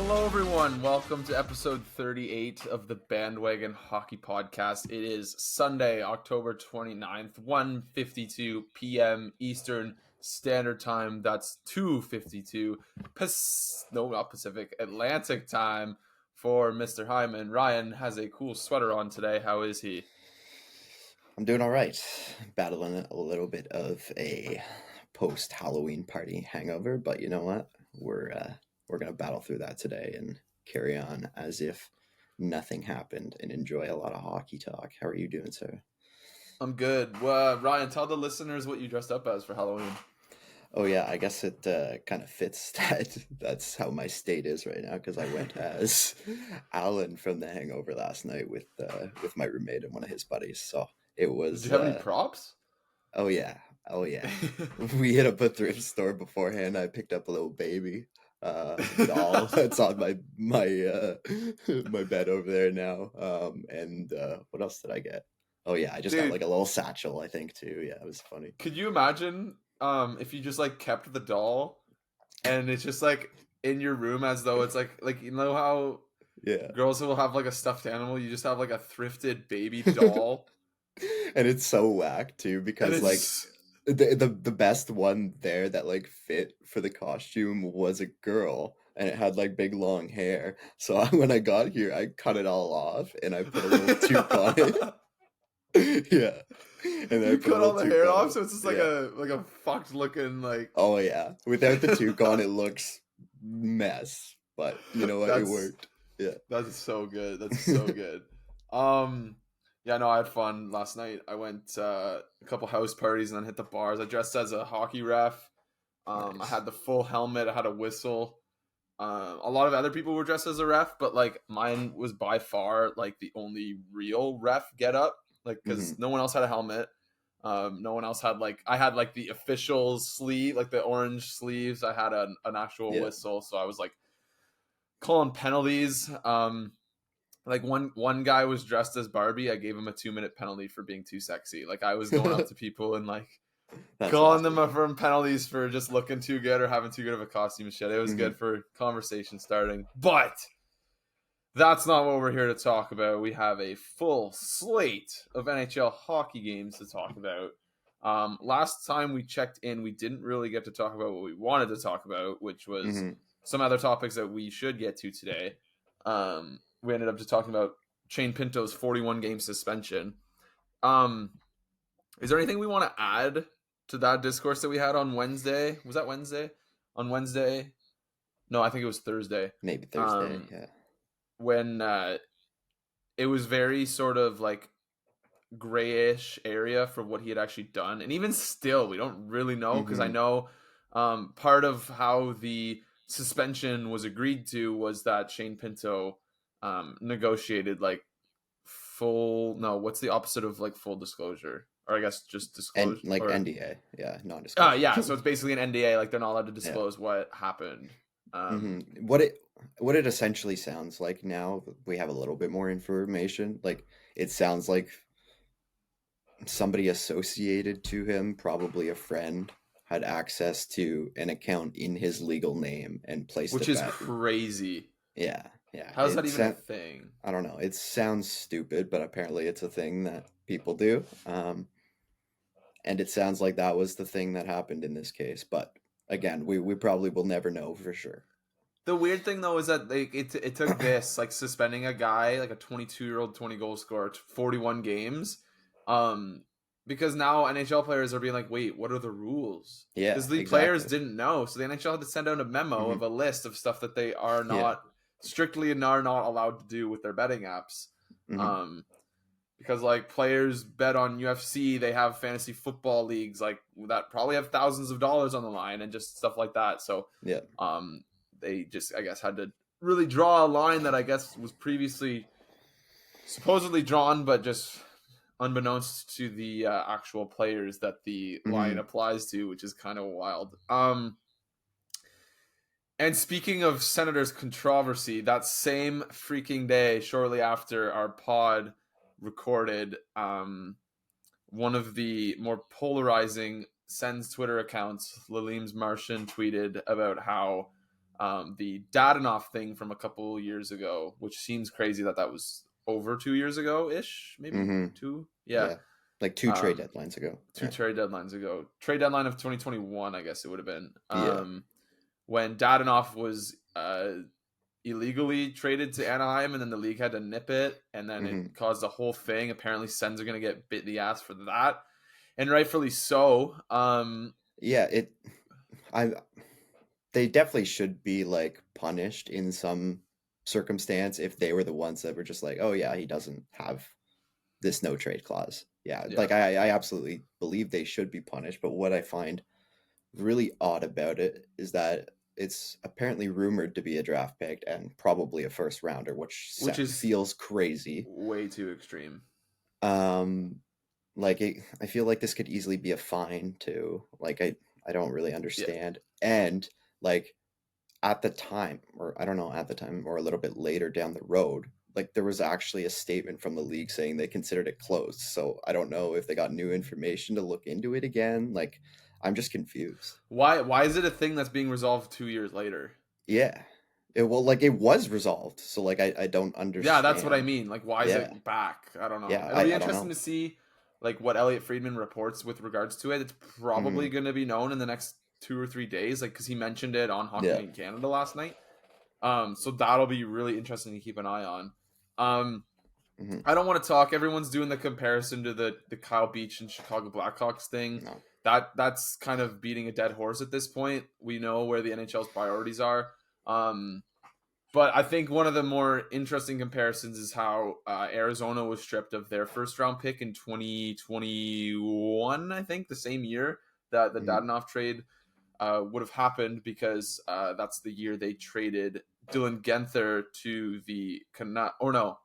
Hello, everyone. Welcome to episode 38 of the Bandwagon Hockey Podcast. It is Sunday, October 29th, 1:52 p.m. Eastern Standard Time. That's 2:52 not Pacific, Atlantic Time for Mr. Hyman. Ryan has a cool sweater on today. How is he? I'm doing all right. Battling a little bit of a post-Halloween party hangover, but you know what? We're gonna battle through that today and carry on as if nothing happened and enjoy a lot of hockey talk. How are you doing, sir? I'm good. Well, Ryan, tell the listeners what you dressed up as for Halloween. Oh yeah, I guess it kind of fits that. That's how my state is right now because I went as Alan from The Hangover last night with my roommate and one of his buddies. So it was. Did you have any props? Oh yeah. We hit up a thrift store beforehand. I picked up a little baby doll that's on my my bed over there now. And what else did I get? Oh yeah, I just got like a little satchel, I think too. Yeah, it was funny. Could you imagine if you just like kept the doll and it's just like in your room as though it's like you know how girls will have like a stuffed animal, you just have like a thrifted baby doll. And it's so whack too because like the best one there that like fit for the costume was a girl and it had like big long hair. So when I got here, I cut it all off and I put a little toque on it. Yeah. And then you cut all the hair off, so it's just like a fucked looking like. Oh yeah, without the toque on, it looks mess. But you know what? It worked. Yeah, that's so good. That's so good. Yeah, no, I had fun last night. I went a couple house parties and then hit the bars. I dressed as a hockey ref. Nice. I had the full helmet. I had a whistle. A lot of other people were dressed as a ref, but like mine was by far like the only real ref get up. Like because no one else had a helmet. No one else had I had like the official sleeve, like the orange sleeves. I had an actual whistle, so I was like calling penalties. Like one guy was dressed as Barbie. I gave him a 2-minute penalty for being too sexy. Like I was going up to people and like calling them from penalties for just looking too good or having too good of a costume and shit. It was good for conversation starting. But that's not what we're here to talk about. We have a full slate of NHL hockey games to talk about. Last time we checked in, we didn't really get to talk about what we wanted to talk about, which was some other topics that we should get to today. We ended up just talking about Shane Pinto's 41-game suspension. Is there anything we want to add to that discourse that we had on Wednesday? Was that Wednesday? On Wednesday? No, I think it was Thursday. Maybe Thursday, yeah. When it was very sort of like grayish area for what he had actually done. And even still, we don't really know because I know part of how the suspension was agreed to was that Shane Pinto negotiated like what's the opposite of like full disclosure? Or I guess just disclosure. NDA, yeah, non-disclosure. Yeah, so it's basically an NDA, like they're not allowed to disclose what happened. What it essentially sounds like now, we have a little bit more information. Like it sounds like somebody associated to him, probably a friend, had access to an account in his legal name and placed which is crazy. Yeah. How's that even a thing? I don't know. It sounds stupid, but apparently it's a thing that people do. And it sounds like that was the thing that happened in this case. But again, we probably will never know for sure. The weird thing though is that it took this like suspending a guy like a 22-year-old 20-goal scorer 41 games, because now NHL players are being like, wait, what are the rules? Yeah, because the players didn't know, so the NHL had to send out a memo of a list of stuff that they are not strictly and are not allowed to do with their betting apps. Because like players bet on UFC, they have fantasy football leagues like that probably have thousands of dollars on the line and just stuff like that. So they just, I guess, had to really draw a line that I guess was previously supposedly drawn, but just unbeknownst to the actual players that the line applies to, which is kind of wild. And speaking of Senators controversy, that same freaking day, shortly after our pod recorded, one of the more polarizing Sens Twitter accounts, Lalim's Martian, tweeted about how the Dadonov thing from a couple years ago, which seems crazy that was over 2 years ago ish, maybe Mm-hmm. two. Yeah. Yeah. Like two trade deadlines ago. Two Yeah. trade deadlines ago. Trade deadline of 2021, I guess it would have been. Yeah. When Dadonov was illegally traded to Anaheim, and then the league had to nip it, and then it caused a whole thing. Apparently, Sens are going to get bit in the ass for that, and rightfully so. Yeah, they definitely should be like punished in some circumstance if they were the ones that were just like, oh yeah, he doesn't have this no trade clause. Yeah, Yeah. like I absolutely believe they should be punished. But what I find really odd about it is that it's apparently rumored to be a draft pick and probably a first rounder, which feels crazy. Way too extreme. Like I feel like this could easily be a fine too. Like I don't really understand. And like at the time, or I don't know, at the time or a little bit later down the road, like there was actually a statement from the league saying they considered it closed. So I don't know if they got new information to look into it again. Like I'm just confused. Why is it a thing that's being resolved 2 years later? Yeah. It was resolved. So like I don't understand. Yeah, that's what I mean. Like why is it back? I don't know. Yeah, It'll be interesting to see like what Elliot Friedman reports with regards to it. It's probably going to be known in the next 2 or 3 days, like because he mentioned it on Hockey in Canada last night. So that'll be really interesting to keep an eye on. I don't want to talk. Everyone's doing the comparison to the Kyle Beach and Chicago Blackhawks thing. No. That's kind of beating a dead horse at this point. We know where the NHL's priorities are. But I think one of the more interesting comparisons is how Arizona was stripped of their first round pick in 2021, I think, the same year that the Dadonov trade would have happened, because that's the year they traded Dylan Guenther to the Canucks. Or no,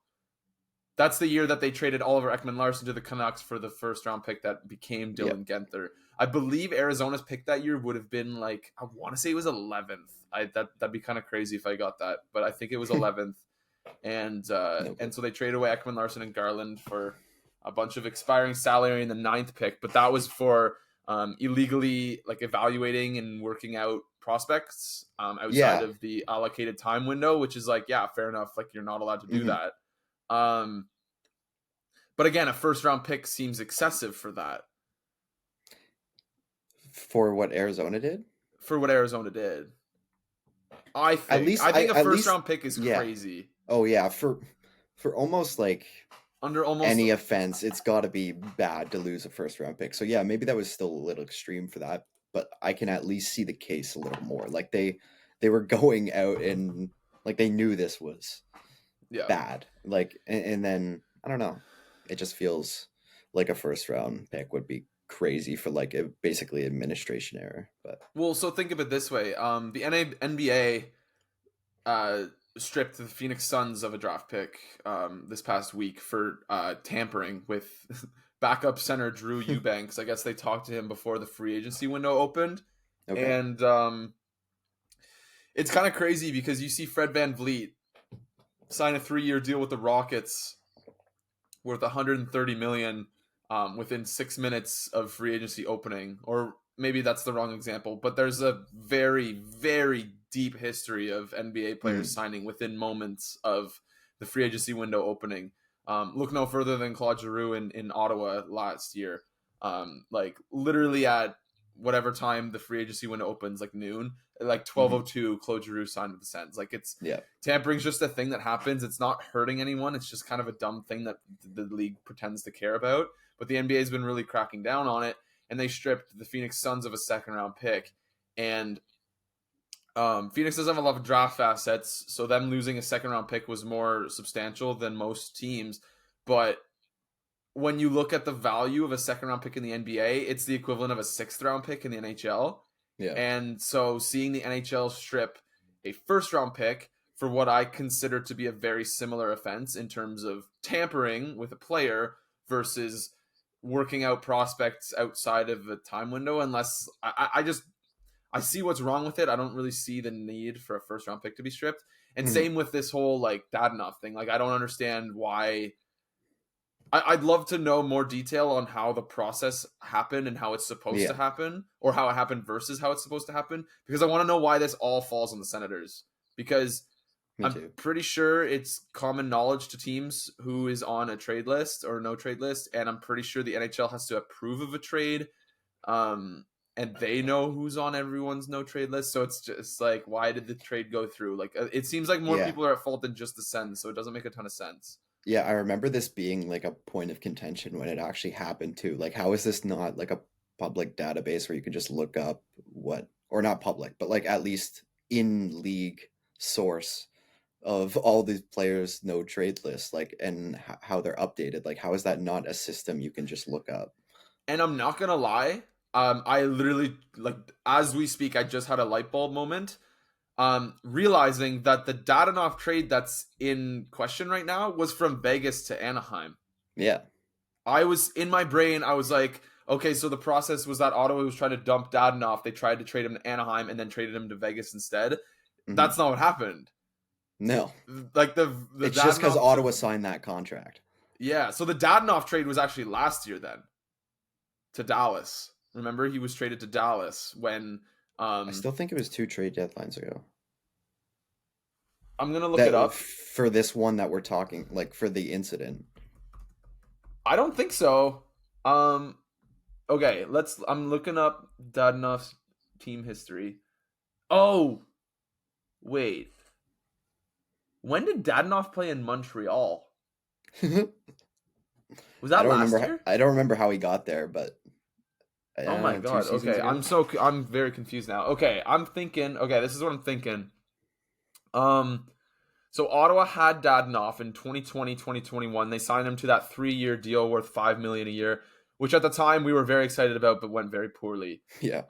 that's the year that they traded Oliver Ekman-Larsson to the Canucks for the first round pick that became Dylan Guenther. I believe Arizona's pick that year would have been like, I want to say it was 11th. That'd be kind of crazy if I got that, but I think it was 11th. And so they traded away Ekman-Larsson and Garland for a bunch of expiring salary in the 9th pick, but that was for illegally like evaluating and working out prospects outside of the allocated time window, which is like, yeah, fair enough. Like you're not allowed to do that. But again, a first round pick seems excessive for that. For what Arizona did? For what Arizona did. I think a first round pick is crazy. Oh yeah, for almost like under almost any offense, it's got to be bad to lose a first round pick. So yeah, maybe that was still a little extreme for that, but I can at least see the case a little more. Like they were going out and like they knew this was bad. Like and then I don't know, it just feels like a first round pick would be crazy for like a basically administration error. But so think of it this way: the NBA stripped the Phoenix Suns of a draft pick this past week for tampering with backup center Drew Eubanks. I guess they talked to him before the free agency window opened, and it's kind of crazy because you see Fred VanVleet sign a 3-year deal with the Rockets worth $130 million. Within 6 minutes of free agency opening, or maybe that's the wrong example, but there's a very, very deep history of NBA players signing within moments of the free agency window opening. Look no further than Claude Giroux in Ottawa last year. Like literally at whatever time the free agency window opens, like noon, like 12:02, Claude Giroux signed with the Sens. Like it's tampering's just a thing that happens. It's not hurting anyone. It's just kind of a dumb thing that the league pretends to care about. But the NBA has been really cracking down on it, and they stripped the Phoenix Suns of a second-round pick. And Phoenix doesn't have a lot of draft assets, so them losing a second-round pick was more substantial than most teams. But when you look at the value of a second-round pick in the NBA, it's the equivalent of a sixth-round pick in the NHL. Yeah. And so seeing the NHL strip a first-round pick for what I consider to be a very similar offense in terms of tampering with a player versus working out prospects outside of a time window, unless I see what's wrong with it. I don't really see the need for a first round pick to be stripped. And same with this whole like Dadonov thing. Like I don't understand why. I'd love to know more detail on how the process happened and how it's supposed to happen, or how it happened versus how it's supposed to happen, because I want to know why this all falls on the Senators. Because Me I'm too. pretty sure it's common knowledge to teams who is on a trade list or no trade list, and I'm pretty sure the NHL has to approve of a trade, and they know who's on everyone's no trade list. So it's just like, why did the trade go through? Like, it seems like more people are at fault than just the Sens, so it doesn't make a ton of sense. Yeah, I remember this being like a point of contention when it actually happened too. Like, how is this not like a public database where you can just look up what, or not public, but like at least in league source of all these players' no trade lists, like, and how they're updated? Like, how is that not a system you can just look up? And I'm not gonna lie, I literally, like, as we speak, I just had a light bulb moment. Realizing that the Dadonov trade that's in question right now was from Vegas to Anaheim. Yeah. I was in my brain, I was like, okay, so the process was that Ottawa was trying to dump Dadonov. They tried to trade him to Anaheim and then traded him to Vegas instead. That's not what happened. No. Like the it's just because Ottawa signed that contract. Yeah, so the Dadonov trade was actually last year then to Dallas. Remember, he was traded to Dallas when. I still think it was 2 trade deadlines ago. I'm gonna look it up for this one that we're talking, like for the incident. I don't think so. Okay, I'm looking up Dadonov's team history. Oh, wait. When did Dadonov play in Montreal? Was that last year? I don't remember how he got there, but oh my god. Okay, ago? I'm very confused now. Okay, I'm thinking. Okay, this is what I'm thinking. So Ottawa had Dadonov in 2020, 2021. They signed him to that 3-year deal worth $5 million a year, which at the time we were very excited about, but went very poorly. Yeah.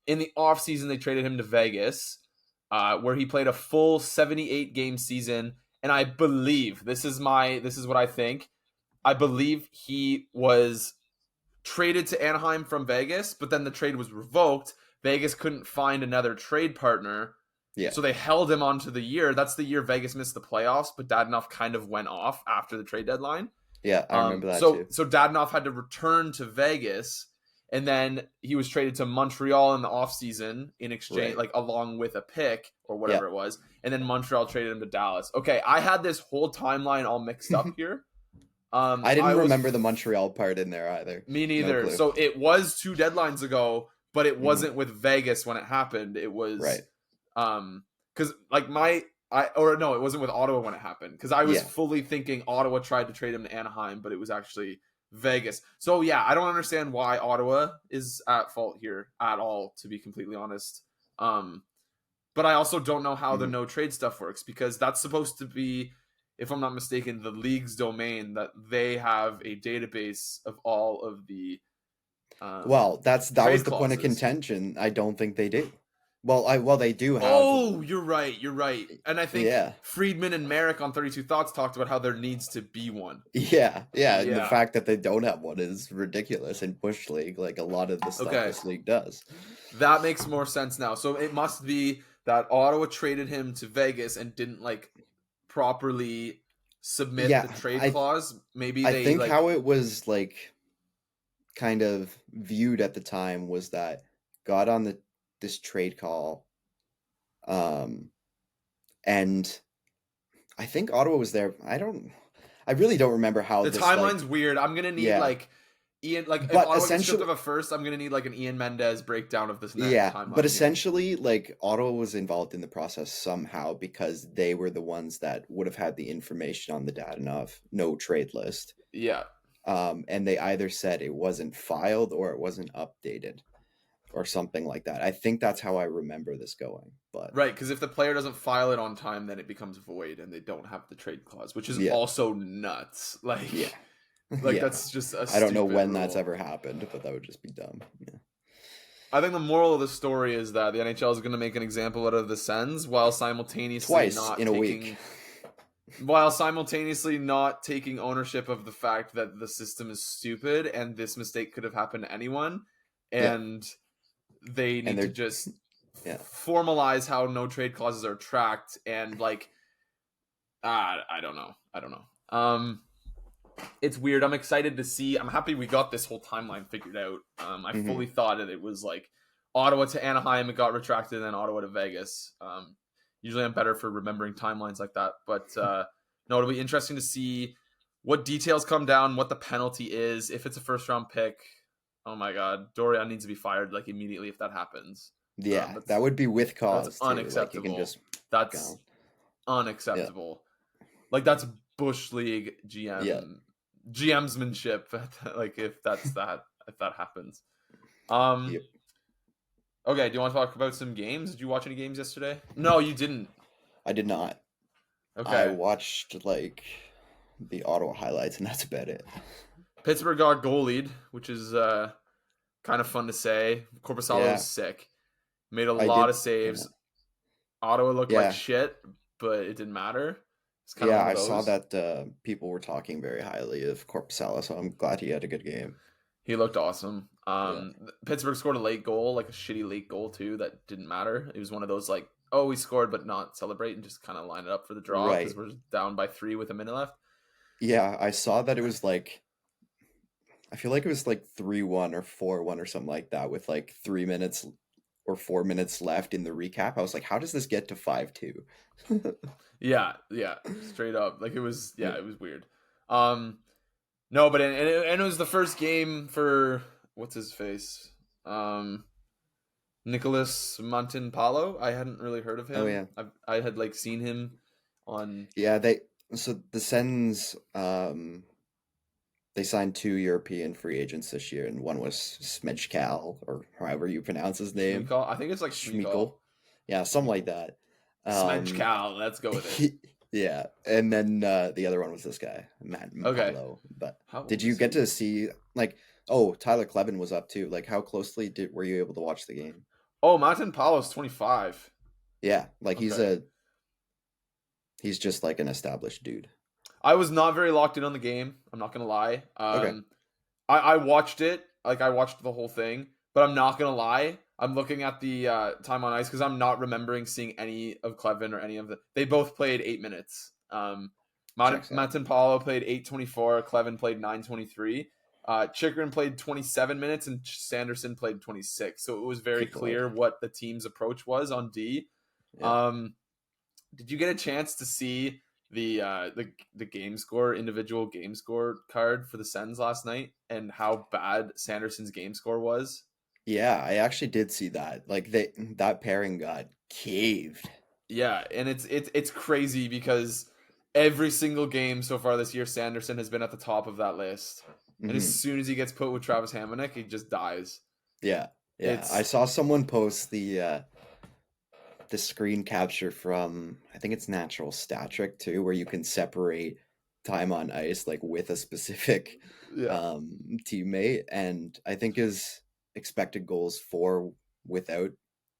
In the offseason, they traded him to Vegas, where he played a full 78 game season. And I believe this is what I think. I believe he was traded to Anaheim from Vegas, but then the trade was revoked. Vegas couldn't find another trade partner. Yeah. So they held him on to the year. That's the year Vegas missed the playoffs, but Dadonov kind of went off after the trade deadline. Yeah, I remember that too. So Dadonov had to return to Vegas, and then he was traded to Montreal in the offseason in exchange, like along with a pick or whatever it was. And then Montreal traded him to Dallas. Okay, I had this whole timeline all mixed up here. I didn't remember the Montreal part in there either. Me neither. No, so it was 2 deadlines ago, but it wasn't with Vegas when it happened. It was because like it wasn't with Ottawa when it happened, because I was fully thinking Ottawa tried to trade him to Anaheim, but it was actually Vegas. So yeah, I don't understand why Ottawa is at fault here at all, to be completely honest. But I also don't know how the no trade stuff works, because that's supposed to be, if I'm not mistaken, the league's domain, that they have a database of all of the that was the point of contention. I don't think they do. Well, they do have. Oh, you're right. And I think Friedman and Merrick on 32 Thoughts talked about how there needs to be one. Yeah. And the fact that they don't have one is ridiculous in Bush League, like a lot of the stuff this league does. That makes more sense now. So it must be that Ottawa traded him to Vegas and didn't like properly submit the trade clause. Maybe I think how it was like kind of viewed at the time was that got on this trade call, and I think Ottawa was there. I really don't remember how the timeline's weird. I'm gonna need like Ian, like, if Ottawa gets stripped of a first, I'm gonna need like an Ian Mendez breakdown of this next timeline. But essentially, like, Ottawa was involved in the process somehow because they were the ones that would have had the information on the Dadonov no trade list. Yeah. And they either said it wasn't filed or it wasn't updated or something like that. I think that's how I remember this going. But right, because if the player doesn't file it on time, then it becomes void and they don't have the trade clause, which is also nuts. Like, that's just a I don't know when rule. That's ever happened, but that would just be dumb. Yeah. I think the moral of the story is that the NHL is going to make an example out of the Sens while simultaneously while simultaneously not taking ownership of the fact that the system is stupid and this mistake could have happened to anyone, and they need to just formalize how no trade clauses are tracked, and like I don't know. it's weird. I'm excited to see. I'm happy we got this whole timeline figured out. I fully thought that it was like Ottawa to Anaheim, it got retracted, and then Ottawa to Vegas. Usually I'm better for remembering timelines like that. But no, it'll be interesting to see what details come down, what the penalty is, if it's a first round pick. Oh my God, Dorian needs to be fired like immediately if that happens. Yeah, that would be with cause. That's too. unacceptable. Like, you can just that's unacceptable. Yeah. Like that's Bush League GMsmanship. Like if that happens. Yep. Okay, do you want to talk about some games? Did you watch any games yesterday? No, you didn't. I did not. Okay. I watched like the Ottawa highlights, and that's about it. Pittsburgh got goalied, which is kind of fun to say. Korpisalo was sick. Made a lot of saves. Yeah. Ottawa looked like shit, but it didn't matter. I saw that people were talking very highly of Korpisalo, so I'm glad he had a good game. He looked awesome. Pittsburgh scored a late goal, like a shitty late goal too, that didn't matter. It was one of those like, oh, we scored but not celebrate and just kind of line it up for the draw because we're down by 3 with a minute left. Yeah, I saw that it was like, I feel like it was like 3-1 or 4-1 or something like that with like 3 minutes or 4 minutes left in the recap. I was like, how does this get to 5-2? yeah, straight up. Like it was, it was weird. No, but and it was the first game for what's his face, Nicholas Montanpalo. I hadn't really heard of him. Oh yeah, I had like seen him on. Yeah, the Sens they signed 2 European free agents this year, and one was Smejkal, or however you pronounce his name. Schmeichel? I think it's like Schmeichel. Yeah, something like that. Smejkal, let's go with it. Yeah, and then the other one was this guy, Matt Malo. But did you get to see like? Oh, Tyler Kleven was up too. Like, how closely were you able to watch the game? Oh, Montanpalo's 25. Yeah, like he's just like an established dude. I was not very locked in on the game. I'm not gonna lie. I watched it. Like I watched the whole thing, but I'm not gonna lie. I'm looking at the time on ice because I'm not remembering seeing any of Kleven or any of the. They both played 8 minutes. Montanpalo played 8:24. Kleven played 9:23. Chychrun played 27 minutes and Sanderson played 26. So it was very clear what the team's approach was on D. Yeah. Did you get a chance to see the game score, individual game score card for the Sens last night and how bad Sanderson's game score was? Yeah, I actually did see that. Like that pairing got caved. Yeah, and it's crazy because every single game so far this year, Sanderson has been at the top of that list. And as soon as he gets put with Travis Hamonic, he just dies. Yeah. I saw someone post the screen capture from, I think it's Natural Stat Trick too, where you can separate time on ice like with a specific teammate, and I think his expected goals for without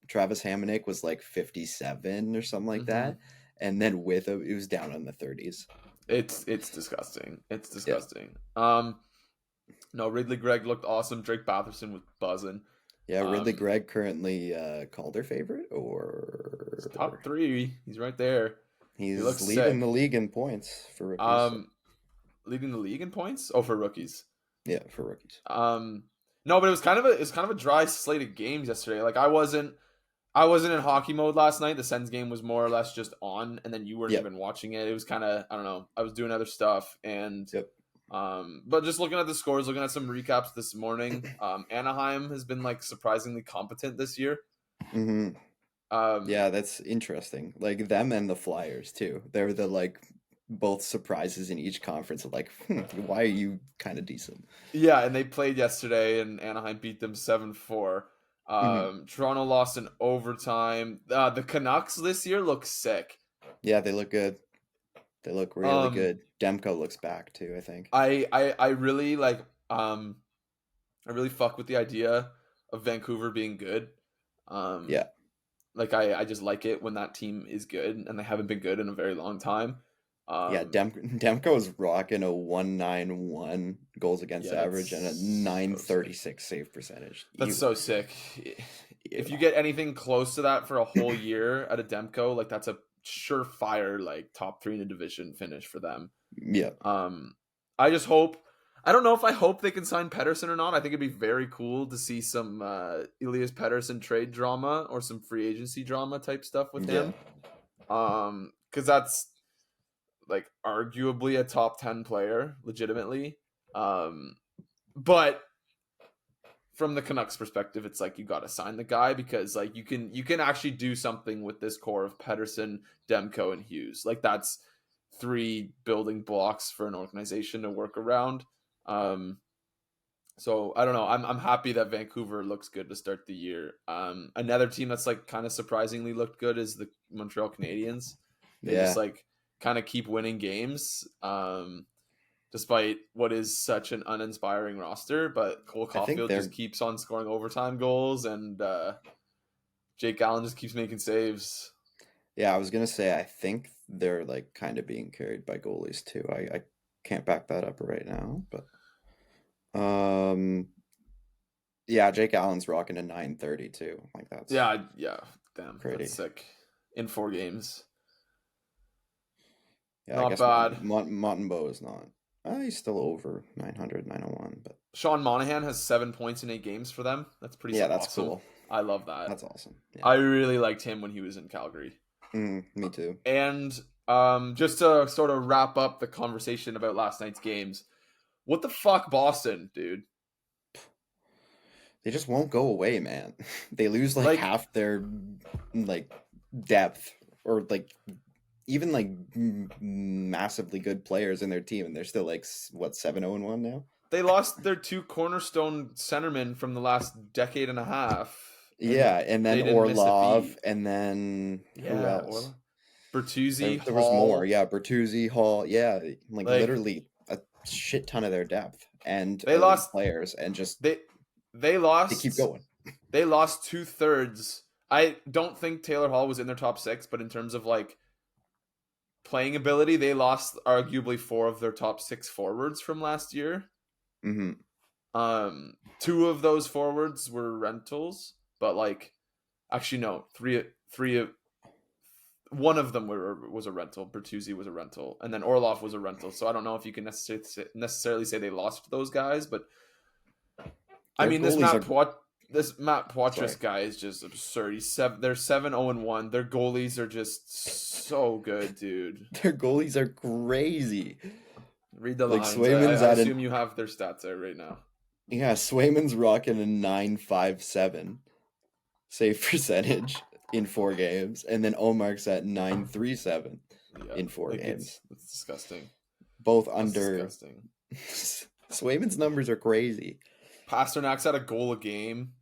Travis Hamonic was like 57 or something like that, and then with it was down in the 30s. It's disgusting. It's disgusting. Yeah. No, Ridley Gregg looked awesome. Drake Batherson was buzzing. Yeah, Ridley Gregg currently Calder favorite or top 3. He's right there. He's leading the league in points for rookies. Leading the league in points? Oh, for rookies. Yeah, for rookies. No, but it was kind of a dry slate of games yesterday. Like I wasn't in hockey mode last night. The Sens game was more or less just on, and then you weren't even watching it. It was kind of, I don't know. I was doing other stuff, and but just looking at the scores, looking at some recaps this morning, Anaheim has been like surprisingly competent this year. Yeah, that's interesting. Like them and the Flyers too. They're the like both surprises in each conference of like, why are you kind of decent? Yeah, and they played yesterday, and Anaheim beat them 7-4. Toronto lost in overtime. The Canucks this year look sick. Yeah, they look good. They look really good. Demko looks back too, I think. I really like I really fuck with the idea of Vancouver being good. Yeah. Like I just like it when that team is good, and they haven't been good in a very long time. Yeah, Demko is rocking a 191 goals against average and a 936 save percentage. That's so sick. If you get anything close to that for a whole year at a Demko, like that's a surefire like top 3 in the division finish for them. Yeah. I just hope. I don't know if I hope they can sign Pettersson or not. I think it'd be very cool to see some Elias Pettersson trade drama or some free agency drama type stuff with him. Because that's like arguably a top 10 player, legitimately. But from the Canucks perspective, it's like you got to sign the guy because like you can actually do something with this core of Pettersson, Demko, and Hughes. Like that's 3 building blocks for an organization to work around. So I don't know. I'm happy that Vancouver looks good to start the year. Another team that's like kind of surprisingly looked good is the Montreal Canadiens. They just like kind of keep winning games, despite what is such an uninspiring roster. But Cole Caulfield just keeps on scoring overtime goals, and Jake Allen just keeps making saves. Yeah, I was gonna say I think they're like kind of being carried by goalies too. I can't back that up right now, but yeah, Jake Allen's rocking a 930 too. Like that's damn, pretty that's sick in 4 games. Yeah, not I guess bad. Montembeault is not. He's still over 900, 901, but Sean Monahan has 7 points in 8 games for them. That's pretty that's awesome. cool. I love that. That's awesome. Yeah. I really liked him when he was in Calgary. Me too. And just to sort of wrap up the conversation about last night's games, what the fuck, Boston, dude? They just won't go away, man. They lose like half their like depth, or like even like massively good players in their team, and they're still like what 7-0-1 now. They lost their 2 cornerstone centermen from the last decade and a half. And then Orlov, and then who else? Bertuzzi, there was more. Yeah, Bertuzzi, Hall. Yeah, like literally a shit ton of their depth, and they lost players, and just they keep going. They lost 2/3. I don't think Taylor Hall was in their top 6, but in terms of like playing ability, they lost arguably 4 of their top 6 forwards from last year. 2 of those forwards were rentals, but like actually no, 3 of one of them was a rental. Bertuzzi was a rental, and then Orlov was a rental. So I don't know if you can necessarily say they lost those guys, but I mean this Matt Poitras guy is just absurd. They're 7-0-1. Their goalies are just so good, dude. Their goalies are crazy. Read the lines. I assume you have their stats there right now. Yeah, Swayman's rocking a 9.57 save percentage in 4 games, and then Omark's at 9.37 in 4 games. It's disgusting. Both under. Disgusting. Swayman's numbers are crazy. Pasternak's at a goal a game.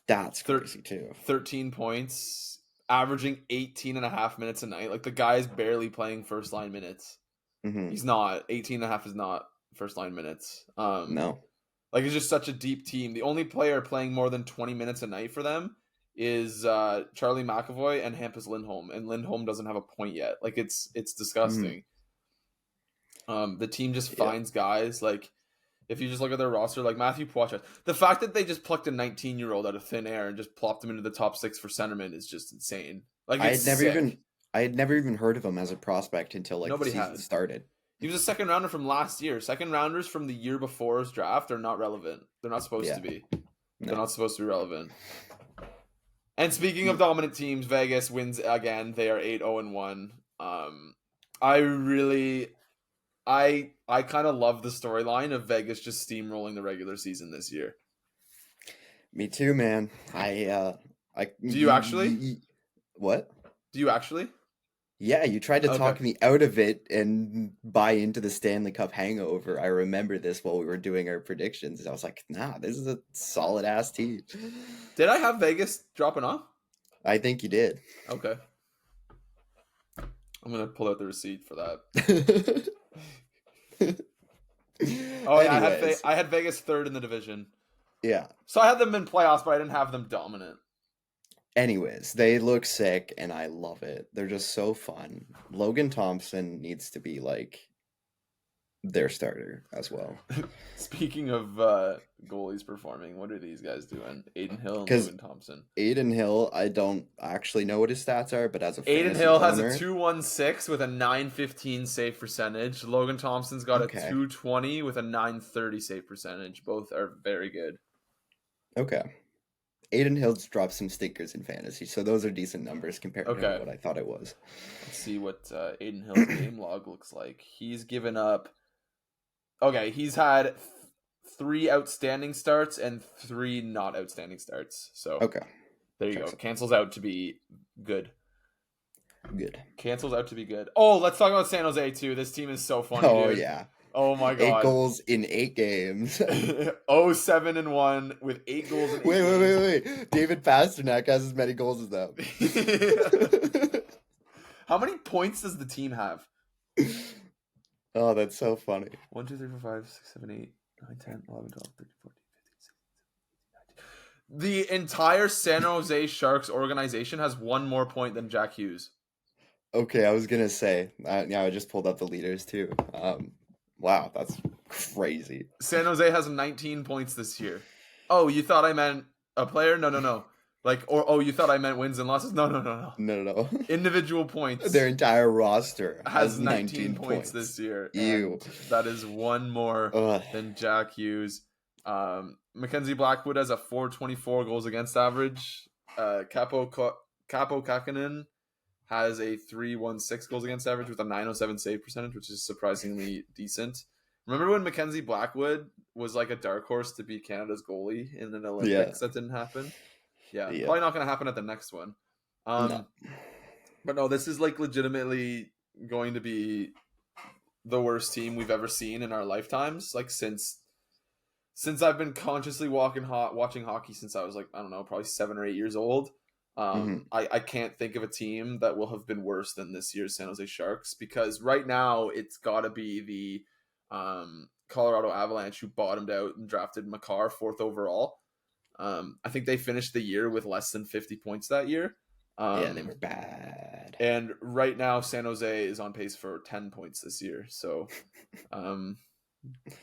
That's crazy too. 13 points, averaging 18.5 minutes a night. Like the guy's barely playing first line minutes. He's not. 18.5 is not first line minutes. No. Like it's just such a deep team. The only player playing more than 20 minutes a night for them is Charlie McAvoy and Hampus Lindholm, and Lindholm doesn't have a point yet. Like it's disgusting. The team just finds guys like. If you just look at their roster, like Matthew Poitras, the fact that they just plucked a 19-year-old out of thin air and just plopped him into the top 6 for centerman is just insane. Like I had never even heard of him as a prospect until like the season started. He was a second rounder from last year. Second rounders from the year before's draft are not relevant. They're not supposed to be. They're not supposed to be relevant. And speaking of dominant teams, Vegas wins again. They are 8-0-1. I kind of love the storyline of Vegas just steamrolling the regular season this year. Me too, man. Do you actually? What? Do you actually? Yeah, you tried to talk me out of it and buy into the Stanley Cup hangover. I remember this while we were doing our predictions. I was like, nah, this is a solid ass team. Did I have Vegas dropping off? I think you did. Okay. I'm gonna pull out the receipt for that. I had Vegas 3rd in the division. Yeah. So I had them in playoffs, but I didn't have them dominant. Anyways, they look sick, and I love it. They're just so fun. Logan Thompson needs to be, like, their starter as well. Speaking of goalies performing, what are these guys doing? Aiden Hill and Because Logan Thompson. Aiden Hill, I don't actually know what his stats are, but as a Aiden fantasy Hill has a owner, 216 with a 915 save percentage. Logan Thompson's got a okay, 220 with a 930 save percentage. Both are very good. okay. Aiden Hill's dropped some stinkers in fantasy, so those are decent numbers compared to Okay. what I thought it was. Let's see what Aiden Hill's game log looks like. He's given up. Okay, he's had 3 outstanding starts and 3 not outstanding starts. So Okay, there you checks go. out. Cancels out to be good. Good. Cancels out to be good. Oh, let's talk about San Jose too. This team is so funny, Oh dude. yeah, Oh my 8 god. goals in 8 games. 0-7-1 with 8 goals in 8 games. Wait. David Pasternak has as many goals as them. How many points does the team have? Oh, that's so funny. 1, 2, 3, 4, 5, 6, 7, 8, 9, 10, 11, 12, 13, 14, 15, 16, 17, 18, 19. The entire San Jose Sharks organization has 1 more point than Jack Hughes. Okay, I was gonna say, yeah, I just pulled up the leaders too. Wow, that's crazy. San Jose has 19 points this year. Oh, you thought I meant a player? No. You thought I meant wins and losses? No. No. Individual points. Their entire roster has 19 points this year. Ew. And that is 1 more than Jack Hughes. Mackenzie Blackwood has a 424 goals against average. Capo Kakinen has a 316 goals against average with a 907 save percentage, which is surprisingly decent. Remember when Mackenzie Blackwood was like a dark horse to be Canada's goalie in an Olympics? That didn't happen. Yeah, probably not going to happen at the next one. No. But no, this is like legitimately going to be the worst team we've ever seen in our lifetimes. Like since I've been consciously watching hockey since I was like, I don't know, probably 7 or 8 years old. I can't think of a team that will have been worse than this year's San Jose Sharks, because right now it's got to be the Colorado Avalanche, who bottomed out and drafted Makar 4th overall. I think they finished the year with less than 50 points that year. Yeah, they were bad. And right now San Jose is on pace for 10 points this year. So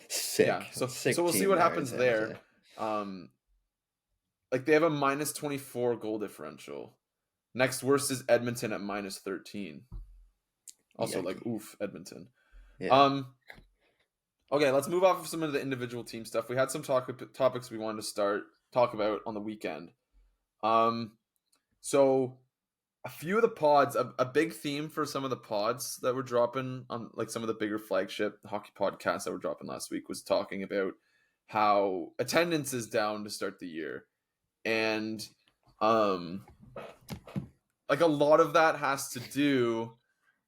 sick. Yeah, so Sick we'll see what happens San there. Jose. Like they have a minus 24 goal differential. Next worst is Edmonton at minus 13. Also, like, oof, Edmonton. Yeah. Okay, let's move off of some of the individual team stuff. We had some topics we wanted to talk about on the weekend. So a few of the pods, a big theme for some of the pods that were dropping on like some of the bigger flagship hockey podcasts that were dropping last week was talking about how attendance is down to start the year. And like a lot of that has to do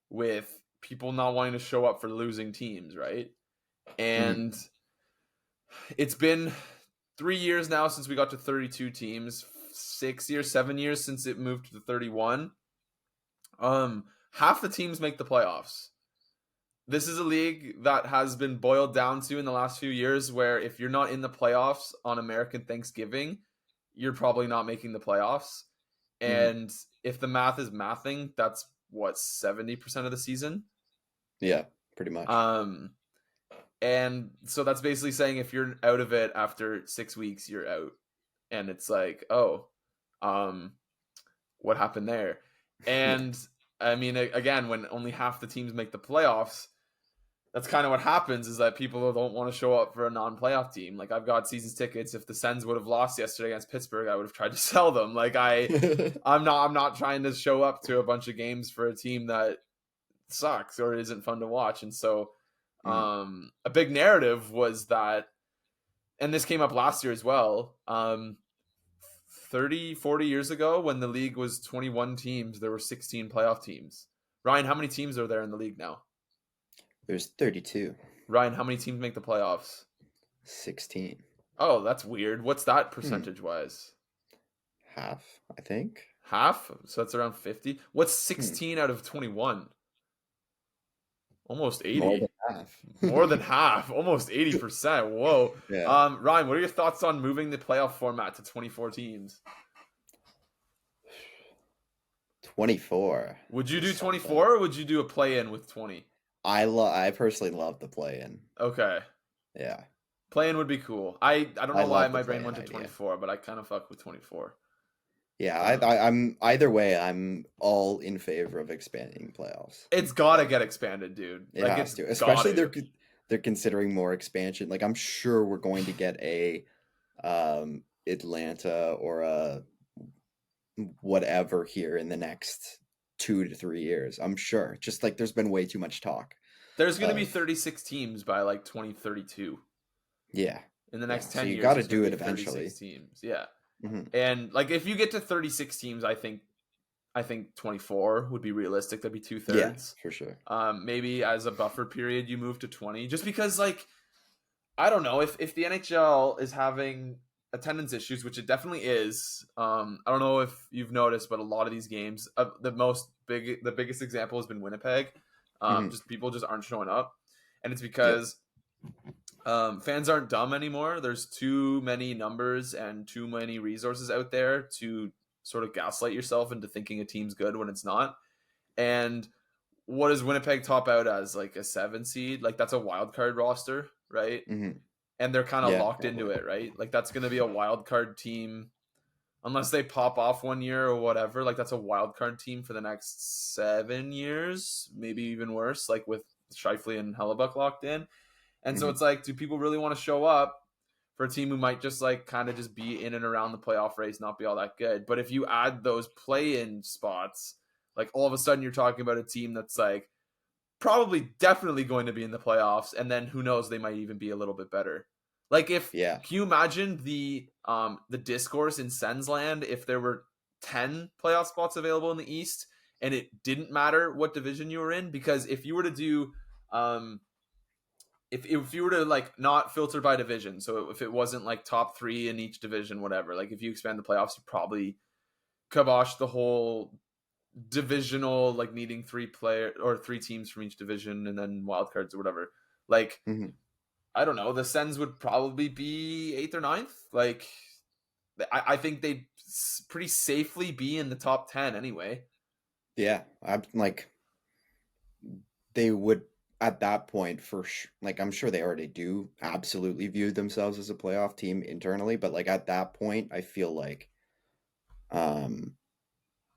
with people not wanting to show up for losing teams, right? And it's been 3 years now since we got to 32 teams, 7 years since it moved to 31. Half the teams make the playoffs. This is a league that has been boiled down to in the last few years where if you're not in the playoffs on American Thanksgiving, you're probably not making the playoffs. And if the math is mathing, that's what, 70% of the season? Yeah, pretty much. And so that's basically saying if you're out of it after 6 weeks, you're out. And it's like, what happened there? And I mean, again, when only half the teams make the playoffs, that's kind of what happens, is that people don't want to show up for a non-playoff team. Like, I've got seasons tickets. If the Sens would have lost yesterday against Pittsburgh, I would have tried to sell them. Like, I'm not trying to show up to a bunch of games for a team that sucks or isn't fun to watch. And so a big narrative was that, and this came up last year as well, 30, 40 years ago when the league was 21 teams, there were 16 playoff teams. Ryan, how many teams are there in the league now? There's 32. Ryan, how many teams make the playoffs? 16. Oh, that's weird. What's that percentage-wise? Half, I think. Half? So that's around 50? What's 16 out of 21? Almost 80. More than half. More than half. Almost 80%. Whoa. Yeah. Ryan, what are your thoughts on moving the playoff format to 24 teams? 24. Would you do 24 or would you do a play-in with 20? I personally love the play-in. Okay. Yeah. Play-in would be cool. I don't I know why love the my brain play-in went to idea. 24, but I kind of fuck with 24. Yeah, Um, I'm either way, I'm all in favor of expanding playoffs. it's gotta Like get expanded, dude. it Like has it's to. Especially gotta. they're considering more expansion. Like I'm sure we're going to get a Atlanta or a whatever here in the next 2 to 3 years. I'm sure. Just like there's been way too much talk There's gonna be of 36 teams by like 2032. yeah. In the Yeah. next So 10 you years, got to there's gonna do be it eventually. 36 teams. Yeah. Hmm. And like if you get to 36 teams, I think 24 would be realistic. That'd be two Yeah, thirds. for sure. Maybe as a buffer period, you move to 20, just because like I don't know if the NHL is having attendance issues, which it definitely is. I don't know if you've noticed, but a lot of these games, the biggest example has been Winnipeg. Hmm. Just people just aren't showing up, and it's Yep. because fans aren't dumb anymore. There's too many numbers and too many resources out there to sort of gaslight yourself into thinking a team's good when it's not. And what does Winnipeg top out as? Like a 7 seed? Like that's a wild card roster, right? Hmm. And they're kind of Yeah, locked into probably. it, right? Like that's going to be a wild card team unless they pop off one year or whatever. Like that's a wild card team for the next 7 years, maybe even worse. Like with Scheifele and Hellebuck locked in, and so Hmm. it's like, do people really want to show up for a team who might just like kind of just be in and around the playoff race, not be all that good? But if you add those play-in spots, like all of a sudden you're talking about a team that's like probably definitely going to be in the playoffs, and then who knows, they might even be a little bit better. Like if Yeah. can you imagine the discourse in Sensland if there were 10 playoff spots available in the East and it didn't matter what division you were in? Because if you were to do if you were to like not filter by division, so if it wasn't like top three in each division, whatever, like if you expand the playoffs, you probably kibosh the whole divisional, like needing three teams from each division and then wild cards or whatever. Like Hmm. I don't know, the Sens would probably be eighth or ninth. Like I think they'd pretty safely be in the top 10 anyway. Yeah. I'm like they would at that point for like I'm sure they already do absolutely view themselves as a playoff team internally, but like at that point I feel like um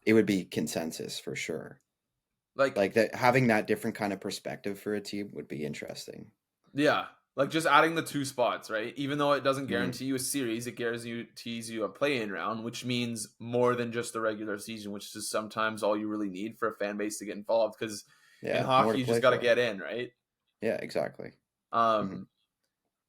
it would be consensus for sure. Like Like that having that different kind of perspective for a team would be interesting. yeah, like just adding the 2 spots, right? Even though it doesn't Hmm. guarantee you a series, it guarantees you a play-in round, which means more than just the regular season, which is sometimes all you really need for a fan base to get involved. Because in Yeah, more hockey, to you play just got to for. get in, right? Yeah, exactly. Hmm. Um,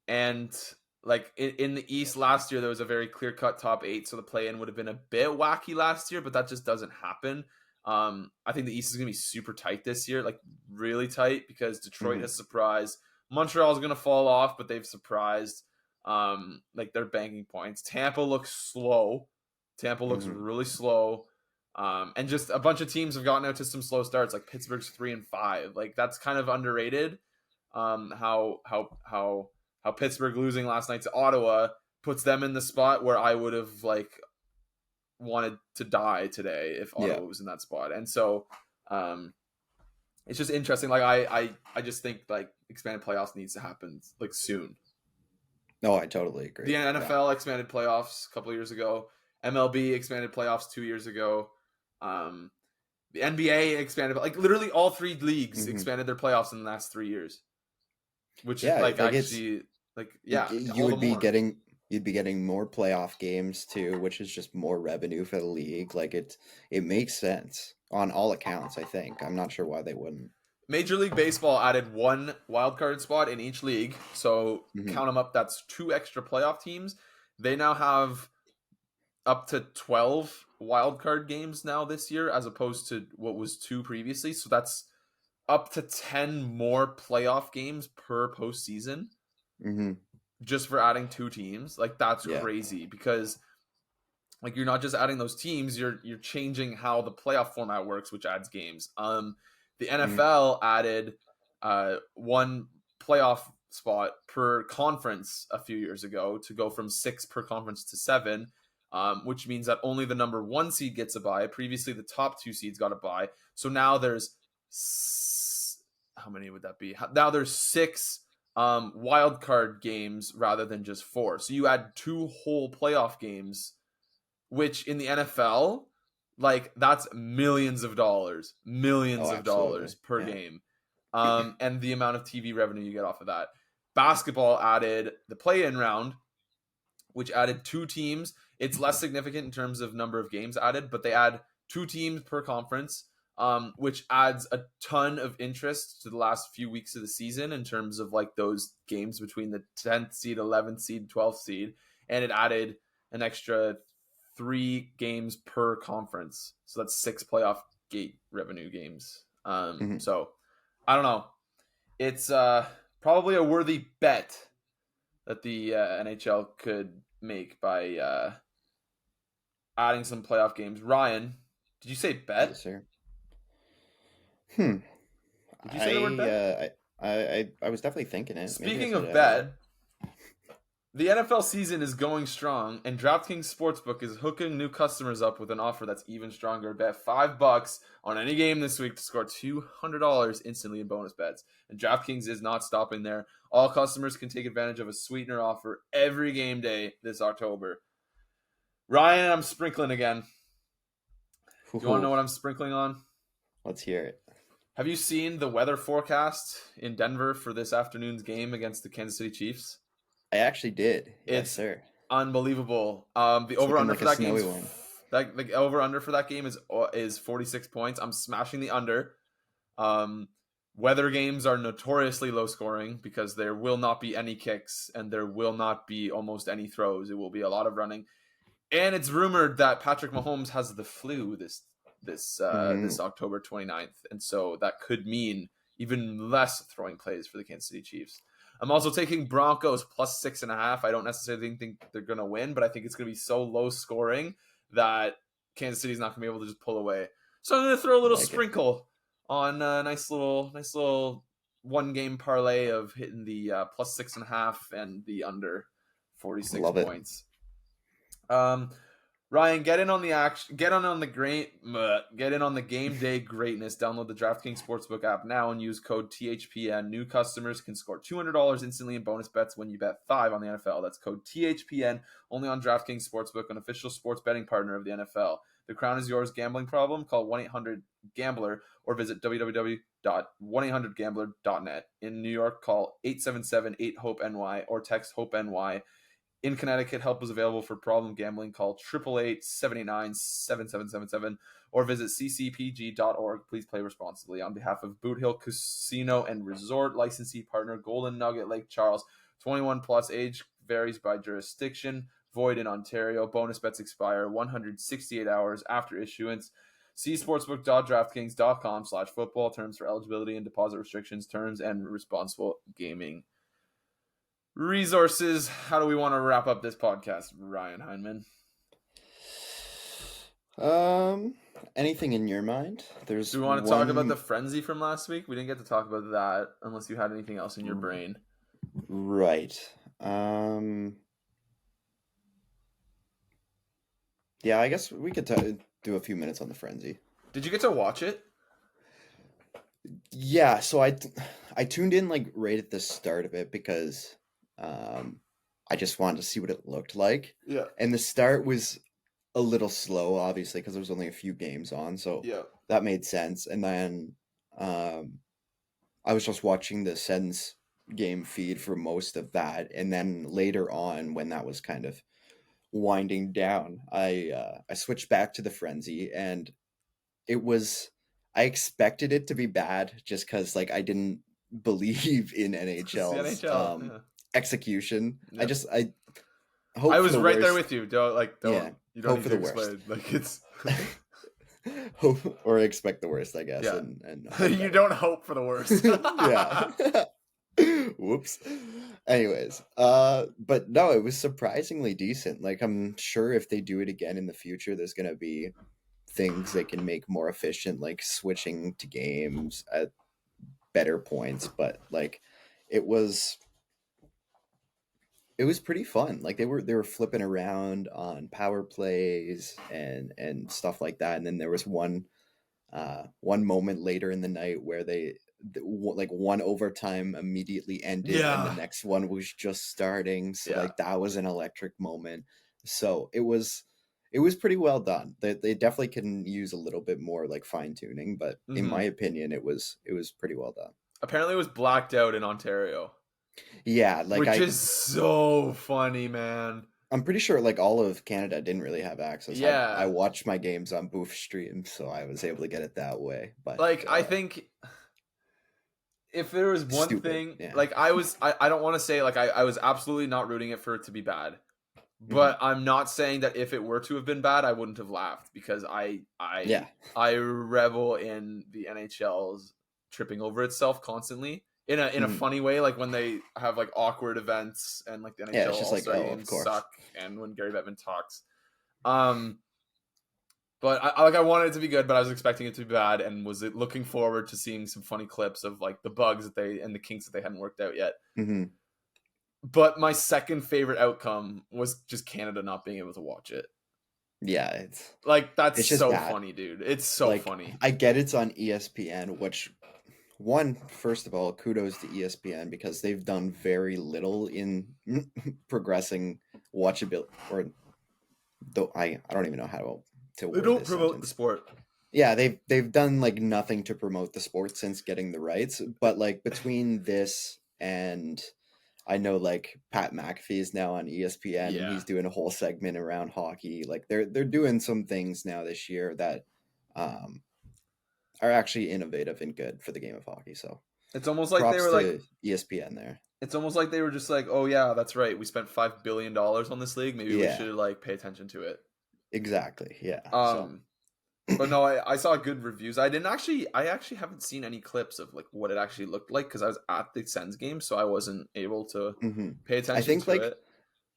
and like in the East last year, there was a very clear-cut top 8, so the play-in would have been a bit wacky last year, but that just doesn't happen. I think the East is going to be super tight this year, like really tight, because Detroit Hmm. has surprised. Montreal is going to fall off, but they've surprised. Like they're banking points. Tampa looks slow. Tampa looks Hmm. really slow. And just a bunch of teams have gotten out to some slow starts, like Pittsburgh's 3-5. Like that's kind of underrated. How Pittsburgh losing last night to Ottawa puts them in the spot where I would have like wanted to die today if Yeah. Ottawa was in that spot. And so um it's just interesting. Like I just think like expanded playoffs needs to happen like soon. No, I totally The agree. Yeah. NFL expanded playoffs a couple years ago. MLB expanded playoffs 2 years ago. Um, the NBA expanded, like literally all 3 leagues Hmm. expanded their playoffs in the last 3 years, which is Yeah, like like it's actually like yeah, you all the would be more. getting you'd be getting more playoff games too, which is just more revenue for the league. Like it makes sense on all accounts, I think. I'm not sure why they wouldn't. Major League Baseball added one wild card spot in each league, so Hmm. count them up. That's 2 extra playoff teams. They now have up to 12 wild card games now this year, as opposed to what was 2 previously. So that's up to 10 more playoff games per postseason Hmm. just for adding 2 teams. Like that's Yeah. crazy, because like you're not just adding those teams, you're changing how the playoff format works, which adds games. The Hmm. NFL added one playoff spot per conference a few years ago to go from 6 per conference to 7, which means that only the number 1 seed gets a bye. Previously, the top 2 seeds got a bye. So now there's how many would that be? Now there's 6 wild card games rather than just 4. So you add 2 whole playoff games, which in the NFL, like that's millions of dollars Oh, absolutely. per Yeah. game. And the amount of TV revenue you get off of that. Basketball added the play-in round, which added 2 teams. It's less significant in terms of number of games added, but they add 2 teams per conference, which adds a ton of interest to the last few weeks of the season in terms of like those games between the 10th seed, 11th seed, 12th seed. And it added an extra 3 games per conference. So that's 6 playoff gate revenue games. Mhm. So I don't know. It's probably a worthy bet that the NHL could make by adding some playoff games. Ryan, did you say bet? Yes, sir. Hmm. Did you say the word bet? I was definitely thinking it. Maybe I Speaking said of it out loud. bet, the NFL season is going strong, and DraftKings Sportsbook is hooking new customers up with an offer that's even stronger. Bet $5 on any game this week to score $200 instantly in bonus bets. And DraftKings is not stopping there. All customers can take advantage of a sweetener offer every game day this October. Ryan, I'm sprinkling again. Do you want to know Ooh, what I'm sprinkling on? let's hear it. Have you seen the weather forecast in Denver for this afternoon's game against the Kansas City Chiefs? I actually did. Yes, It's sir. unbelievable. The It's over looking under like for a that game snowy is one. that the over under for that game is 46 points. I'm smashing the under. Um, Weather games are notoriously low scoring because there will not be any kicks and there will not be almost any throws. It will be a lot of running. And it's rumored that Patrick Mahomes has the flu this Mm, October 29th, and so that could mean even less throwing plays for the Kansas City Chiefs. I'm also taking Broncos plus 6.5. I don't necessarily think they're going to win, but I think it's going to be so low scoring that Kansas City's not going to be able to just pull away. So I'm going to throw a I little like it. sprinkle on a nice little 1 game parlay of hitting the plus 6.5 and the under 46 Love it. points. Um, Ryan, get in on the action. Get in on the game day greatness. Download the DraftKings Sportsbook app now and use code THPN. New customers can score $200 instantly in bonus bets when you bet 5 on the NFL. That's code THPN only on DraftKings Sportsbook, an official sports betting partner of the NFL. The crown is yours. Gambling problem? Call 1-800-GAMBLER or visit www.1800gambler.net. In New York, call 877-8-HOPE-NY or text HOPE-NY. In Connecticut, help is available for problem gambling. Call 888-789-7777 or visit ccpg.org. Please play responsibly. On behalf of Boot Hill Casino and Resort, licensee partner Golden Nugget Lake Charles, 21 plus, age varies by jurisdiction, void in Ontario. Bonus bets expire 168 hours after issuance. See sportsbook.draftkings.com/football. Terms for eligibility and deposit restrictions, terms, and responsible gaming resources. How do we want to wrap up this podcast, Ryan Heinman? Um, anything in your mind? There's Do we want to talk about the one. frenzy from last week? We didn't get to talk about that unless you had anything else in your brain. Right. Um, yeah, I guess we could do a few minutes on the frenzy. Did you get to watch it? Yeah, so I tuned in like right at the start of it because I just wanted to see what it looked like. Yeah. And the start was a little slow, obviously, because there was only a few games on, so Yeah. that made sense. And then I was just watching the Sens game feed for most of that, and then later on, when that was kind of winding down, I switched back to the frenzy, and it was I expected it to be bad just because like I didn't believe in It's the NHL's NHL. execution. Yeah. I hope I for was the right there worst. with you. Yeah, You don't hope need for to the worst. explain. Like it's Hope or expect the worst, I guess, yeah. and hope You better. don't hope for the worst. Yeah. Whoops. Anyways, but no, it was surprisingly decent. Like I'm sure if they do it again in the future, there's gonna be things they can make more efficient, like switching to games at better points. But like it was it was pretty fun. Like they were flipping around on power plays and stuff like that. And then there was one moment later in the night where like one overtime immediately ended and the Yeah. next one was just starting, so Yeah. like that was an electric moment. So it was pretty well done. They definitely can use a little bit more like fine tuning, but in Hmm. my opinion it was pretty well done. Apparently, it was blacked out in Ontario, Yeah, like which is so funny, man. I'm pretty sure like all of Canada didn't really have access. I Yeah. watched my games on Booth Stream, so I was able to get it that way. But Like, I think if there was one stupid, thing, yeah. like, I don't want to say, like, I was absolutely not rooting it for it to be bad. Hmm. But I'm not saying that if it were to have been bad, I wouldn't have laughed, because Yeah. I revel in the NHL's tripping over itself constantly in a Hmm. funny way, like when they have like awkward events and like the Yeah, NHL it's just All like, Star oh, of games course. suck, and when Gary Bettman talks. Um, but I wanted it to be good, but I was expecting it to be bad, and was looking forward to seeing some funny clips of like the bugs that they and the kinks that they hadn't worked out yet. Hmm. But my second favorite outcome was just Canada not being able to watch it. Yeah, Like, that's it's just so bad. funny, dude. It's so Like funny. I get it's on ESPN, which one, first of all, kudos to ESPN because they've done very little in progressing watchability, or though I don't even know how to They word don't this promote the sentence. sport. Yeah, they've done like nothing to promote the sport since getting the rights, but like between this and I know like Pat McAfee is now on ESPN and Yeah. he's doing a whole segment around hockey. Like they're doing some things now this year that um are actually innovative and good for the game of hockey. So It's almost like they props were like to ESPN there. it's almost like they were just like, "Oh yeah, that's right. We spent $5 billion on this league. Maybe we Yeah, should like pay attention to it." exactly. Yeah. So Um but no, I saw good reviews. I actually haven't seen any clips of like what it actually looked like, because I was at the Sens game, so I wasn't able to hmm pay I attention think to like it.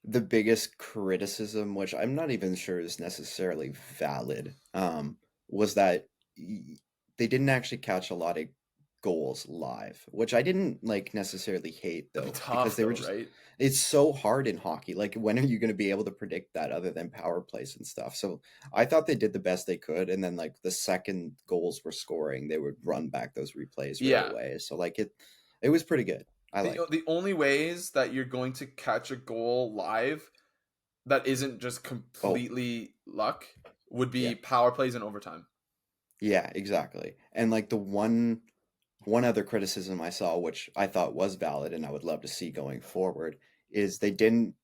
the biggest criticism, which I'm not even sure is necessarily valid, was that they didn't actually catch a lot of goals live, which I didn't like necessarily hate That'd be though, because tough they were though, just right? it's so hard in hockey. Like when are you going to be able to predict that other than power plays and stuff? So I thought they did the best they could, and then like the second goals were scoring, they would run back those replays right Yeah. away. So like it was pretty good. I liked The only ways that you're going to catch a goal live that isn't just it. Oh, completely luck would yeah. be power plays in overtime. Yeah, exactly. And like the one other criticism I saw, which I thought was valid and I would love to see going forward, is they didn't,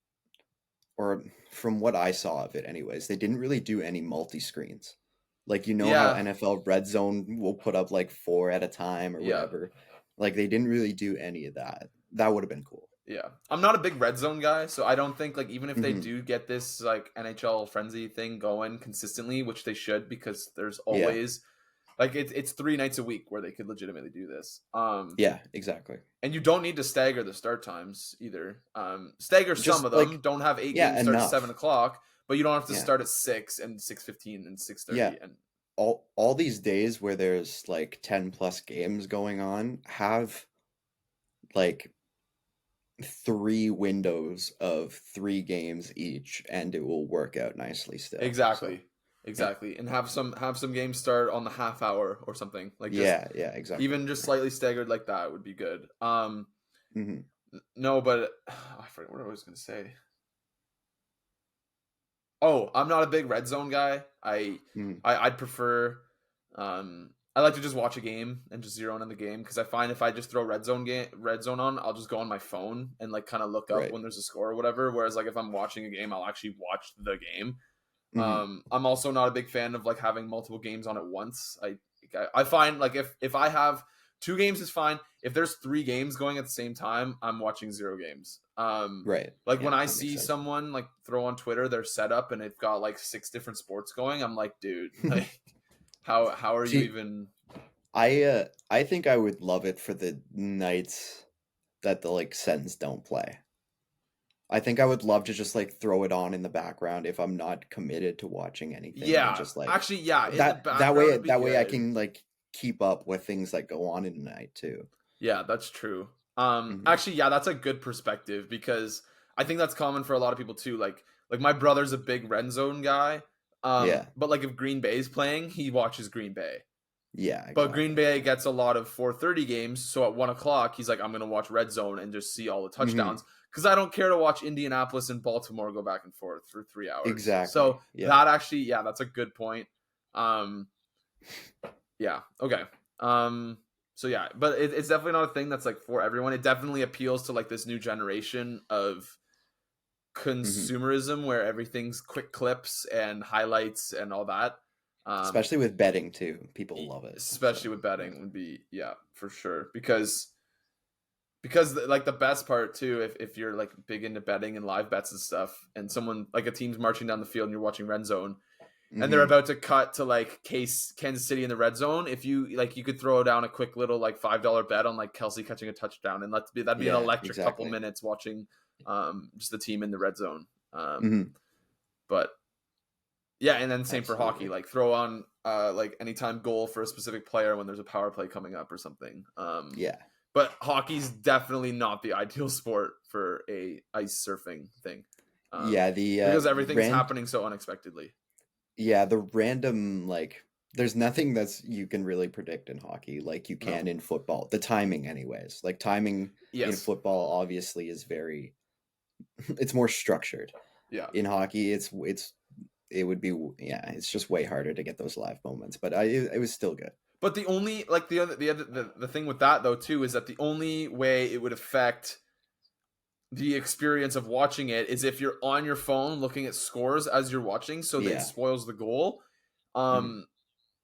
or from what I saw of it anyways, they didn't really do any multi-screens. Like you know how Yeah, NFL Red Zone will put up like four at a time or yeah, whatever. Like they didn't really do any of that. That would have been cool. yeah. I'm not a big red zone guy, so I don't think like even if they Hmm. do get this like NHL Frenzy thing going consistently, which they should, because there's Yeah. always like it's 3 nights a week where they could legitimately do this. Yeah, exactly. And you don't need to stagger the start times either. Stagger some Just of them. like Don't have eight yeah, games start at 7 o'clock, but you don't have to yeah. start at 6 and 6:15 and Yeah. 6:30 and All these days where there's like 10 plus games going on have like three windows of three games each and it will work out nicely still. So, exactly, yeah. exactly, and have some games start on the half hour or something, like just Yeah, yeah, exactly. even just slightly staggered like that would be good. Hmm. No, but I forget what I was gonna say. Oh, I'm not a big red zone guy. Hmm. I'd prefer I like to just watch a game and just zero in on the game, because I find if I just throw red zone on, I'll just go on my phone and like kind of look up Right. when there's a score or whatever. Whereas like if I'm watching a game, I'll actually watch the game. Hmm. I'm also not a big fan of like having multiple games on at once. I find like if I have two games is fine. If there's three games going at the same time, I'm watching zero games. Right. Like when Yeah, I that makes see sense. someone like throw on Twitter their setup and it's got like six different sports going, I'm like, dude, like how are you See, even? I think I would love it for the nights that the like Sens don't play. I think I would love to just like throw it on in the background if I'm not committed to watching anything and Yeah, just like actually, yeah, in the that background way would be I good. can like keep up with things that go on in the night too. Yeah, that's true. Hmm. Actually, yeah, that's a good perspective, because I think that's common for a lot of people too. Like my brother's a big red zone guy. Yeah. But like if Green Bay's playing, he watches Green Bay. Yeah, But Green exactly. Bay gets a lot of 4:30 games, so at 1 o'clock, he's like, I'm going to watch Red Zone and just see all the Hmm. touchdowns because I don't care to watch Indianapolis and Baltimore go back and forth for 3 hours. Exactly. So Yeah. that actually, yeah, that's a good point. Um, yeah, okay. Um, so yeah, but it's definitely not a thing that's like for everyone. It definitely appeals to like this new generation of Hmm. consumerism where everything's quick clips and highlights and all that. Um, Especially with betting too, people love it. especially So with yeah. betting would be, yeah, for sure, because like the best part too, if you're like big into betting and live bets and stuff, and someone like a team's marching down the field and you're watching red zone and they're Hmm. about to cut to like Kansas City in the red zone, if you like, you could throw down a quick little like $5 bet on like Kelsey catching a touchdown, and that'd be an Yeah, electric couple exactly. minutes watching just the team in the red zone. Hmm. But yeah, and then same for hockey. Absolutely. Like throw on like anytime goal for a specific player when there's a power play coming up or something. Yeah. But hockey's definitely not the ideal sport for a ice surfing thing. Yeah, the Because everything's happening so unexpectedly. yeah, the random like there's nothing that's you can really predict in hockey like you can No. in football. The timing anyways. Like timing in Yes. football obviously is very it's more structured. Yeah. In hockey it would be yeah, it's just way harder to get those live moments, but it was still good. But the only like the thing with that though too is that the only way it would affect the experience of watching it is if you're on your phone looking at scores as you're watching, so that it Yeah. spoils the goal. Mhm. Um,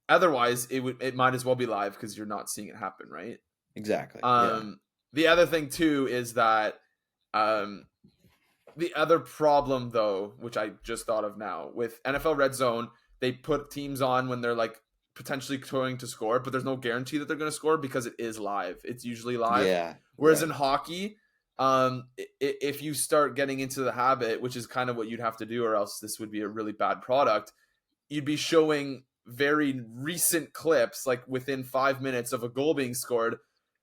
Otherwise, it might as well be live because you're not seeing it happen, right? Exactly. Yeah. Um, the other thing too is that um, the other problem though, which I just thought of now with NFL Red Zone, they put teams on when they're like potentially going to score, but there's no guarantee that they're going to score because it is live. It's usually live. Yeah, Whereas in right. hockey, if you start getting into the habit, which is kind of what you'd have to do, or else this would be a really bad product, you'd be showing very recent clips, like within 5 minutes of a goal being scored.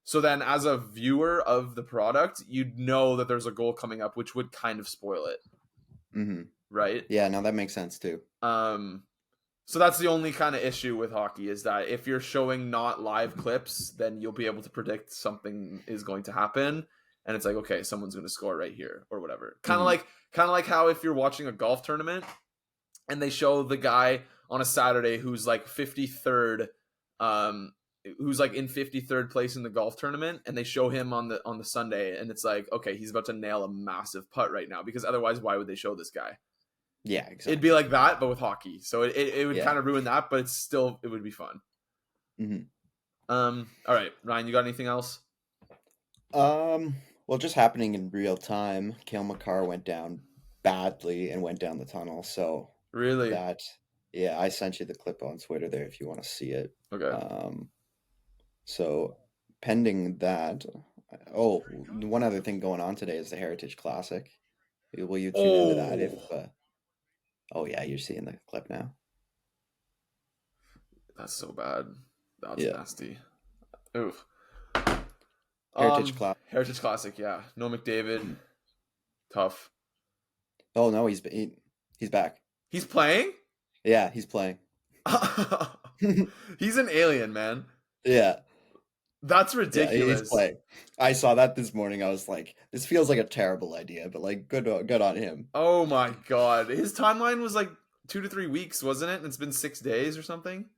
So then, as a viewer of the product, you'd know that there's a goal coming up, which would kind of spoil it, Mhm. right? Yeah, no, that makes sense too. Um, so that's the only kind of issue with hockey is that if you're showing not live clips, then you'll be able to predict something is going to happen, and it's like, okay, someone's going to score right here or whatever. Mhm. Kind of like how if you're watching a golf tournament and they show the guy on a Saturday who's like 53rd, um, who's like in 53rd place in the golf tournament, and they show him on the Sunday, and it's like, okay, he's about to nail a massive putt right now because otherwise, why would they show this guy? Yeah, It'd be exactly. like that, but with hockey. So it would Yeah. kind of ruin that, but it's still it would be fun. Mhm. All right, Ryan, you got anything else? Well, just happening in real time, Kale McCarr went down badly and went down the tunnel. So Really? that, yeah, I sent you the clip on Twitter there if you want to see it. Okay. Um, so pending that, oh, one other thing going on today is the Heritage Classic. Will you tune into that if, Oh, oh yeah, you're seeing the clip now. that's so bad. That's Yeah. nasty. Oof. Heritage Class. Heritage Classic, yeah. No McDavid, Mhm. tough. Oh no, he's back. He's playing? Yeah, he's playing. He's an alien, man. Yeah. That's Yeah, he's ridiculous. playing. I saw that this morning. I was like, this feels like a terrible idea, but like, good on him. Oh my god. His timeline was like 2 to 3 weeks, wasn't it? And it's been 6 days or something.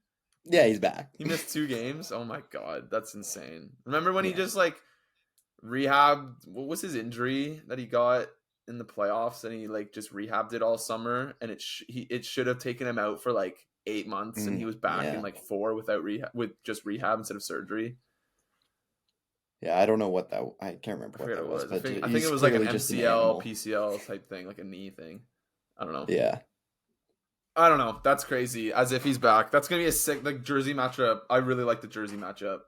Yeah, he's back. He missed 2 games. Oh my god, that's insane. Remember when he Yeah. just like rehabbed? What was his injury that he got in the playoffs? And he like just rehabbed it all summer, and it should have taken him out for like 8 months, and he was back in Yeah. like 4 without rehab, with just rehab instead of surgery. Yeah, I don't know what that I can't I remember what forget that what was, it was. but I think it he's was like an clearly just an MCL, animal. PCL type thing, like a knee thing. I don't know. Yeah. I don't know. That's crazy. As if he's back. That's gonna be a sick like Jersey matchup. I really like the Jersey matchup.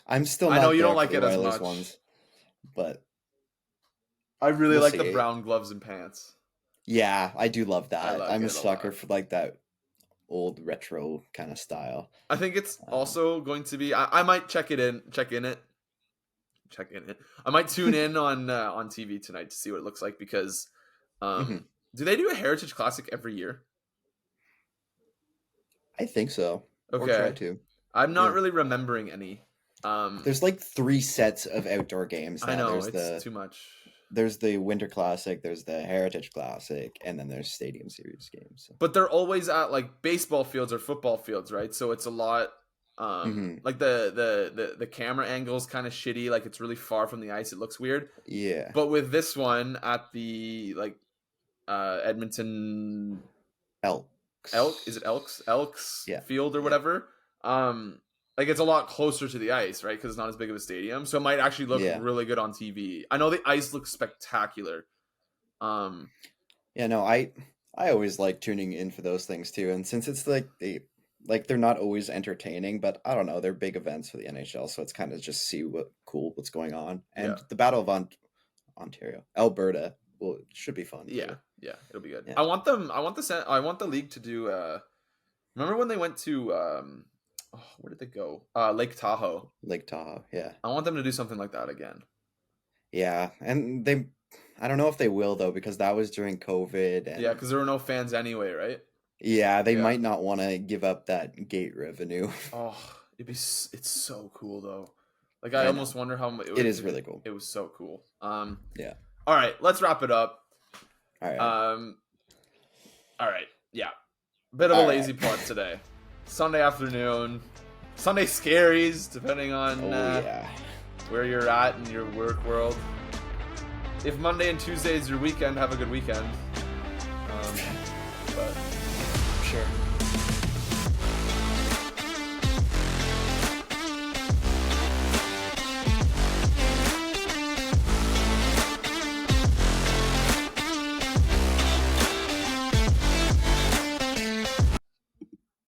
I'm still I know not you don't there for like the it as Oilers much. ones, but I really we'll like the see. brown gloves and pants. Yeah, I do love I that. like I'm a it a sucker lot. for like that old retro kind of style. I think it's Um, also going to be. I might check in it. I might tune in on TV tonight to see what it looks like because, mhm. do they do a Heritage Classic every year? I think so. Or try Okay. to. I'm not Yeah. really remembering any. There's like 3 sets of outdoor games now. I know There's too much. there's the Winter Classic, there's the Heritage Classic, and then there's Stadium Series games. So. But they're always at like baseball fields or football fields, right? So it's a lot. Like the camera angle is kind of shitty. Like it's really far from the ice. It looks weird. Yeah. But with this one at the like Edmonton Elks Yeah. field or whatever. Like it's a lot closer to the ice, right? Because it's not as big of a stadium, so it might actually look really good on TV. I know the ice looks spectacular. Yeah, no, I always like tuning in for those things too, and since it's like they're not always entertaining, but I don't know, they're big events for the NHL, so it's kind of just see what's going on. And the Battle of Alberta, should be fun. Yeah, too. Yeah, it'll be good. Yeah. I want the league to do. Remember when they went to where did they go? Lake Tahoe. Lake Tahoe, yeah. I want them to do something like that again. Yeah, and I don't know if they will though, because that was during COVID. And because there were no fans anyway, right? Yeah, they might not want to give up that gate revenue. Oh, it's so cool though. Like I almost wonder how much it is really cool. It was so cool. Yeah. All right, let's wrap it up. All right. All right. Yeah. Bit of a lazy pod today. Sunday afternoon. Sunday scaries, depending on where you're at in your work world. If Monday and Tuesday is your weekend, have a good weekend. But sure.